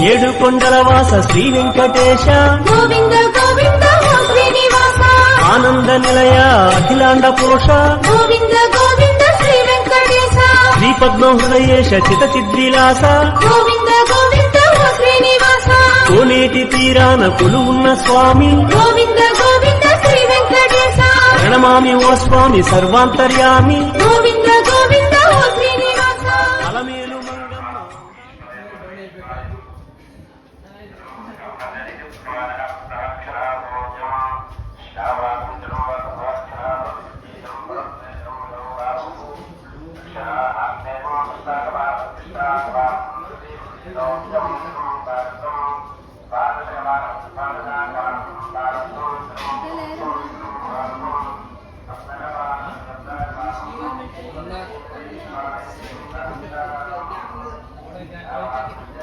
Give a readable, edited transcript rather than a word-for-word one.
ఏడు కొండల వాస శ్రీ వెంకటేశ గోవింద గోవింద ఓ శ్రీనివాస ఆనంద నిలయ అఖిలాండ పోష గోవింద గోవింద శ్రీ వెంకటేశ శ్రీ పద్మ హృదయేశ చిత చిద్విలాస గోవింద గోవింద ఓ శ్రీనివాస కోనేటి తీరాన కొలువున్న స్వామి గోవింద గోవింద శ్రీ వెంకటేశ ప్రణమామి ఓ స్వామి సర్వాంతర్యామి గోవింద గోవింద ఓ శ్రీనివాస అలమేలు మంగమ్మ Hola.